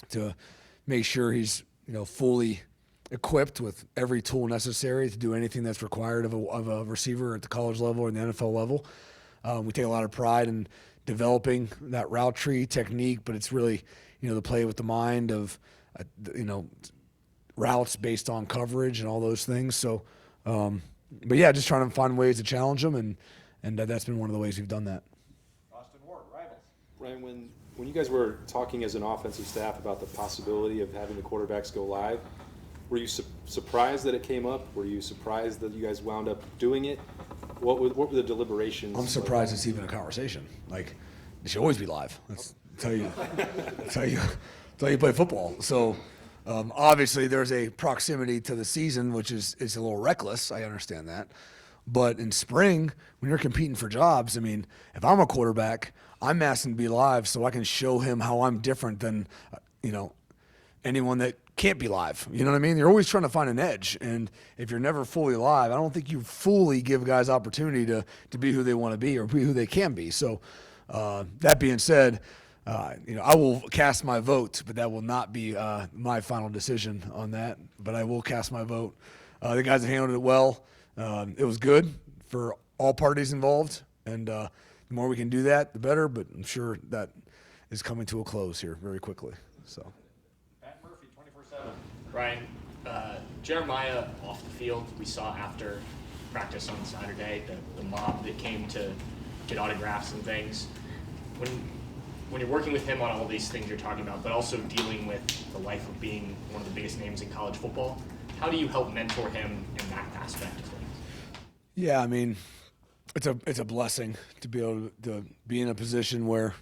to make sure he's fully equipped with every tool necessary to do anything that's required of a receiver at the college level or the NFL level. We take a lot of pride in developing that route tree technique, but it's really, the play with the mind of, routes based on coverage and all those things. So, but yeah, just trying to find ways to challenge them, and that's been one of the ways we've done that. Austin Ward, Rivals. Ryan, when you guys were talking as an offensive staff about the possibility of having the quarterbacks go live, were you surprised that it came up? Were you surprised that you guys wound up doing it? What were the deliberations? I'm surprised it's even a conversation. Like, it should always be live. That's how you play football. So obviously there's a proximity to the season, which is a little reckless. I understand that. But in spring, when you're competing for jobs, if I'm a quarterback, I'm asking to be live so I can show him how I'm different than, anyone that can't be live. You know what I mean? You're always trying to find an edge. And if you're never fully live, I don't think you fully give guys opportunity to be who they want to be or be who they can be. So that being said, I will cast my vote, but that will not be my final decision on that. But I will cast my vote. The guys have handled it well. It was good for all parties involved. And the more we can do that, the better. But I'm sure that is coming to a close here very quickly. So. Pat Murphy, 24/7. Ryan, Jeremiah off the field, we saw after practice on Saturday, the mob that came to get autographs and things. When you're working with him on all these things you're talking about, but also dealing with the life of being one of the biggest names in college football, how do you help mentor him in that aspect of things? Yeah, it's a blessing to be able to be in a position where,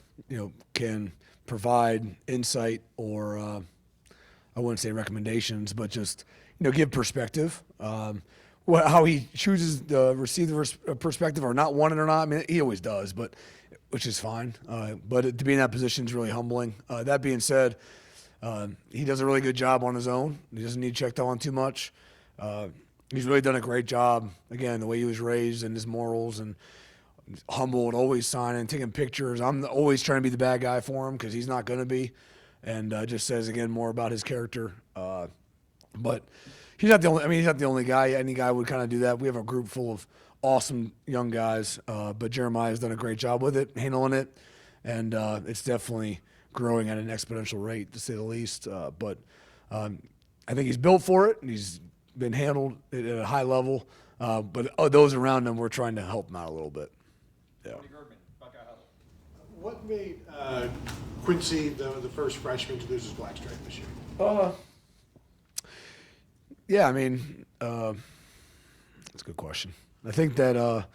can provide insight or I wouldn't say recommendations, but just, give perspective. How he chooses to receive the perspective or not want it or not, he always does, but which is fine. But to be in that position is really humbling. That being said, he does a really good job on his own. He doesn't need checked on too much. He's really done a great job. Again, the way he was raised and his morals and humble and always signing, taking pictures. I'm always trying to be the bad guy for him because he's not going to be. And just says, again, more about his character. But he's not the only, he's not the only guy. Any guy would kind of do that. We have a group full of awesome young guys, but Jeremiah's done a great job with it, handling it, and it's definitely growing at an exponential rate, to say the least. But I think he's built for it, and he's been handled at a high level. But those around him, we're trying to help him out a little bit. Yeah. What made Quincy the first freshman to lose his black stripe this year? Yeah, that's a good question. I think that,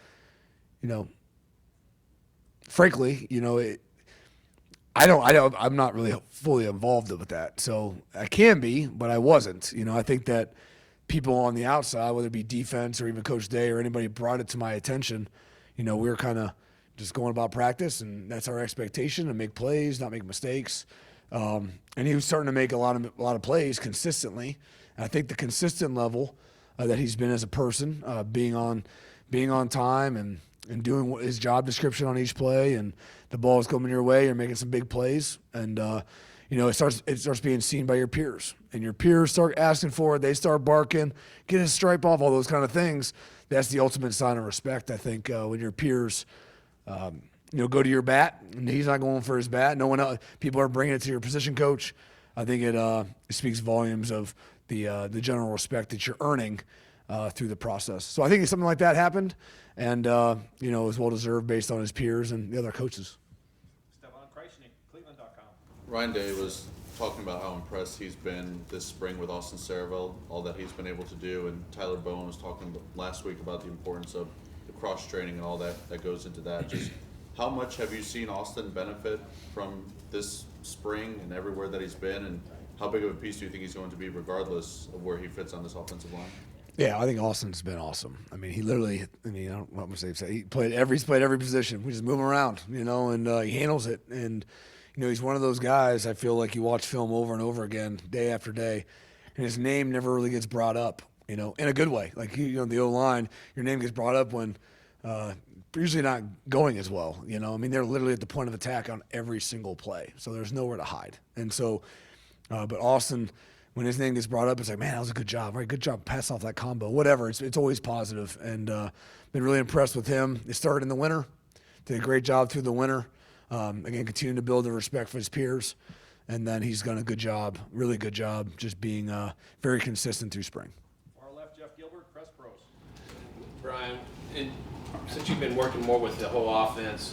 frankly, I'm not really fully involved with that. So I can be, but I wasn't. I think that people on the outside, whether it be defense or even Coach Day or anybody brought it to my attention, we were kind of just going about practice, and that's our expectation, to make plays, not make mistakes. And he was starting to make a lot of plays consistently. And I think the consistent level that he's been as a person, being on time and doing his job description on each play, and the ball is coming your way, you're making some big plays, and it starts being seen by your peers, and your peers start asking for it. They start barking, get his stripe off, all those kind of things. That's the ultimate sign of respect, I think, when your peers go to your bat, and he's not going for his bat. No one else, people are bringing it to your position coach. I think it speaks volumes of the general respect that you're earning through the process. So I think something like that happened, and it was well deserved based on his peers and the other coaches. Ryan Day was talking about how impressed he's been this spring with Austin Saraville, all that he's been able to do, and Tyler Bowen was talking last week about the importance of the cross training and all that goes into that. Just how much have you seen Austin benefit from this spring and everywhere that he's been, and how big of a piece do you think he's going to be regardless of where he fits on this offensive line? Yeah, I think Austin's been awesome. I mean, he literally, I don't know what I'm saying. He's played every position. We just move him around, and he handles it. And, he's one of those guys, I feel like you watch film over and over again, day after day, and his name never really gets brought up, in a good way. Like, the O-line, your name gets brought up when usually not going as well, they're literally at the point of attack on every single play. So there's nowhere to hide. And so, but Austin, when his name gets brought up, it's like, man, that was a good job, right? Good job, pass off that combo, whatever. It's always positive, and been really impressed with him. It started in the winter, did a great job through the winter. Again, continuing to build the respect for his peers, and then he's done a good job, really good job, just being very consistent through spring. Far left, Jeff Gilbert, Press Pros. Brian, since you've been working more with the whole offense,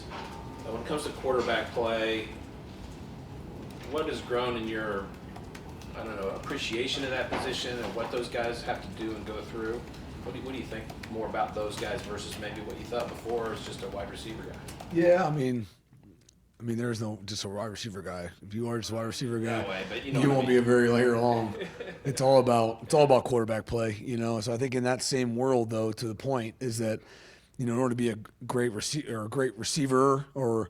when it comes to quarterback play, what has grown in your appreciation of that position and what those guys have to do and go through? What do you think more about those guys versus maybe what you thought before as just a wide receiver guy? Yeah, I mean, there's no just a wide receiver guy. If you are just a wide receiver guy, but you won't be a very long. It's all about quarterback play, So I think in that same world, though, to the point is that, in order to be a great receiver or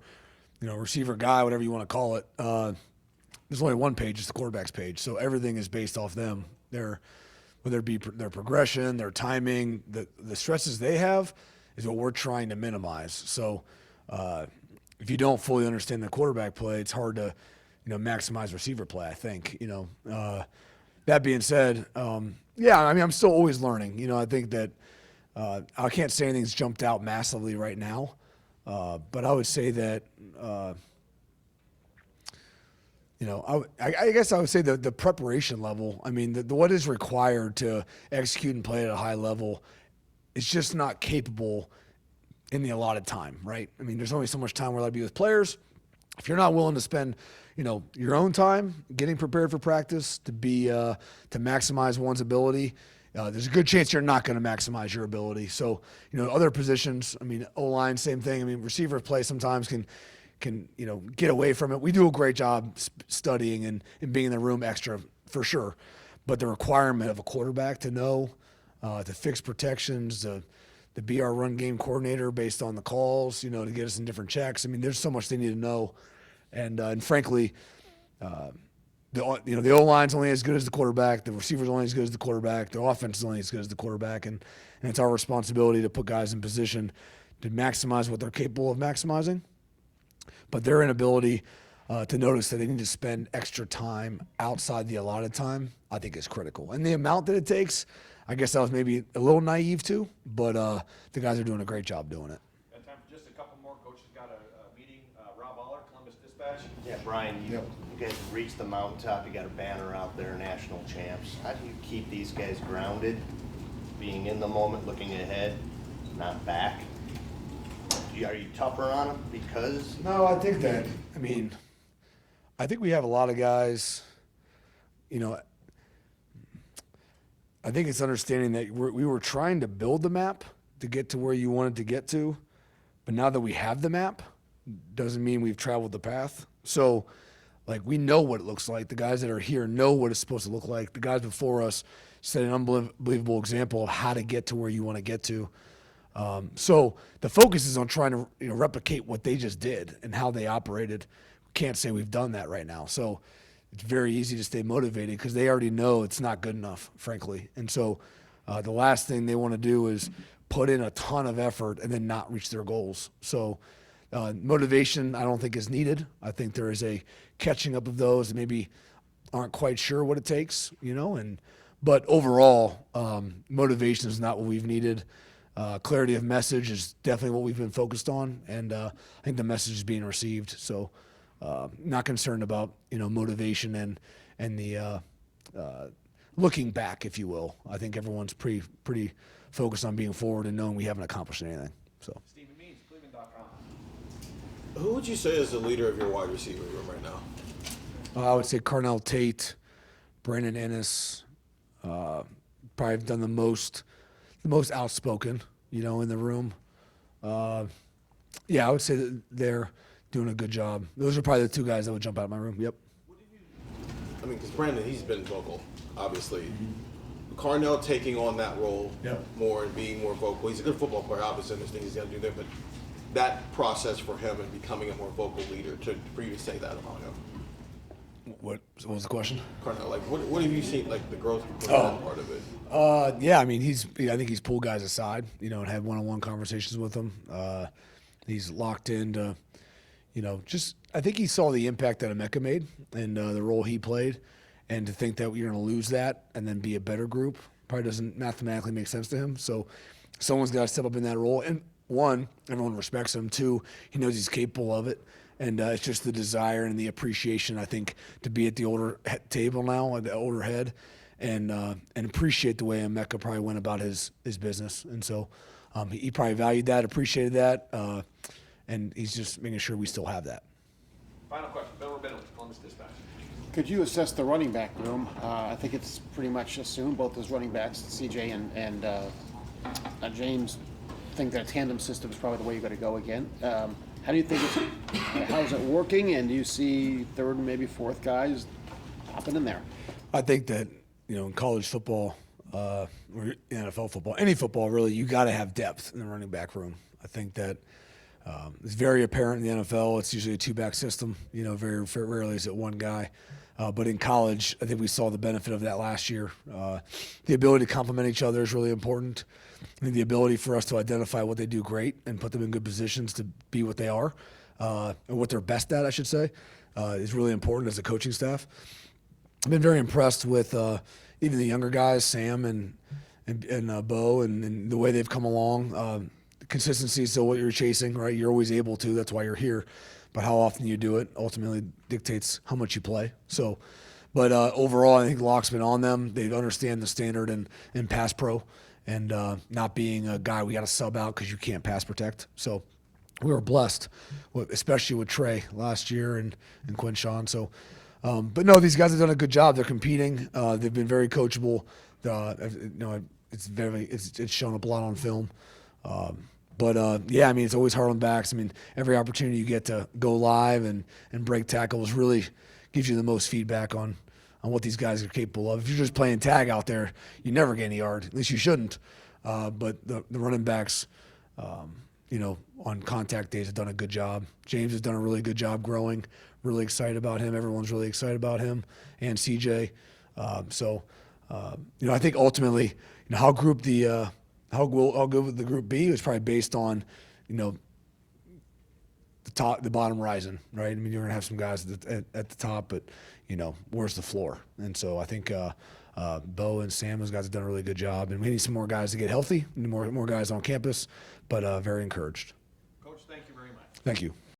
receiver guy, whatever you want to call it, there's only one page, it's the quarterback's page. So everything is based off them. Whether it be their progression, their timing, the stresses they have is what we're trying to minimize. So if you don't fully understand the quarterback play, it's hard to maximize receiver play, I think. That being said, I'm still always learning. I think that I can't say anything's jumped out massively right now, but I would say that I guess I would say the preparation level, what is required to execute and play at a high level is just not capable in the allotted time, right? There's only so much time we're allowed to be with players. If you're not willing to spend, your own time getting prepared for practice to maximize one's ability, there's a good chance you're not going to maximize your ability. So, other positions, O-line, same thing. Receiver play sometimes can get away from it. We do a great job studying and being in the room extra for sure, but the requirement of a quarterback to know, to fix protections, to be our run game coordinator based on the calls, to get us in different checks. There's so much they need to know, and frankly, the O-line's only as good as the quarterback, the receiver's only as good as the quarterback, the offense is only as good as the quarterback, and it's our responsibility to put guys in position to maximize what they're capable of maximizing. But their inability to notice that they need to spend extra time outside the allotted time, I think is critical. And the amount that it takes, I guess I was maybe a little naive too, but the guys are doing a great job doing it. Got time for just a couple more. Coach has got a meeting. Rob Aller, Columbus Dispatch. Yeah, Brian, you guys reached the mountaintop. You got a banner out there, national champs. How do you keep these guys grounded, being in the moment, looking ahead, not back? Are you tougher on them because? No, I think that, I think we have a lot of guys, I think it's understanding that we were trying to build the map to get to where you wanted to get to, but now that we have the map, doesn't mean we've traveled the path. So, like, we know what it looks like. The guys that are here know what it's supposed to look like. The guys before us set an unbelievable example of how to get to where you want to get to. So the focus is on trying to replicate what they just did and how they operated. We can't say we've done that right now. So it's very easy to stay motivated because they already know it's not good enough, frankly. And so the last thing they want to do is put in a ton of effort and then not reach their goals. So motivation, I don't think is needed. I think there is a catching up of those that maybe aren't quite sure what it takes, but overall, motivation is not what we've needed. Clarity of message is definitely what we've been focused on, and I think the message is being received. So, not concerned about motivation and the looking back, if you will. I think everyone's pretty focused on being forward and knowing we haven't accomplished anything. So, Stephen Means, Cleveland.com. Who would you say is the leader of your wide receiver room right now? I would say Carnell Tate, Brandon Ennis, probably have done the most outspoken, in the room. Yeah, I would say that they're doing a good job. Those are probably the two guys that would jump out of my room. Yep. I mean, because Brandon, he's been vocal, obviously. Carnell taking on that role more and being more vocal. He's a good football player, obviously, and there's things he's got to do there, but that process for him and becoming a more vocal leader, for you to say that about him. What was the question? Carnell, like, what have you seen, like, the growth part of it? Yeah, I mean, I think he's pulled guys aside, and had one-on-one conversations with them. He's locked into, I think he saw the impact that Emeka made and the role he played, and to think that you're going to lose that and then be a better group probably doesn't mathematically make sense to him. So someone's got to step up in that role. And one, everyone respects him. Two, he knows he's capable of it. And it's just the desire and the appreciation, I think, to be at the older table now, at the older head, and appreciate the way Emeka probably went about his business. And so he probably valued that, appreciated that, and he's just making sure we still have that. Final question, Bill Rabinowitz, Columbus Dispatch. Could you assess the running back room? I think it's pretty much assumed both those running backs, CJ and James, think that tandem system is probably the way you got to go again. How do you think how is it working, and do you see third and maybe fourth guys hopping in there? I think that, in college football, or NFL football, any football really, you got to have depth in the running back room. I think that it's very apparent in the NFL. It's usually a two-back system. Very rarely is it one guy. But in college, I think we saw the benefit of that last year. The ability to complement each other is really important. I think the ability for us to identify what they do great and put them in good positions to be what they are, and what they're best at, I should say, is really important as a coaching staff. I've been very impressed with even the younger guys, Sam and Bo, and the way they've come along. Consistency is still what you're chasing, right? You're always able to. That's why you're here. But how often you do it ultimately dictates how much you play. So, but overall, I think Locke's been on them. They understand the standard in pass pro, and not being a guy we got to sub out because you can't pass protect. So we were blessed, especially with Trey last year and Quinshawn. So, but no, these guys have done a good job. They're competing. They've been very coachable. It's shown up a lot on film. Yeah, I mean, it's always Hartline backs. I mean, every opportunity you get to go live and break tackles really gives you the most feedback on what these guys are capable of. If you're just playing tag out there, you never get any yard. At least you shouldn't. But the running backs, on contact days have done a good job. James has done a really good job growing. Really excited about him. Everyone's really excited about him and CJ. I think ultimately, how good would the group be is probably based on, the bottom rising, right? I mean, you're gonna have some guys at the top, but where's the floor? And so I think Bo and Sam, those guys have done a really good job, and we need some more guys to get healthy, more guys on campus, but very encouraged. Coach, thank you very much. Thank you.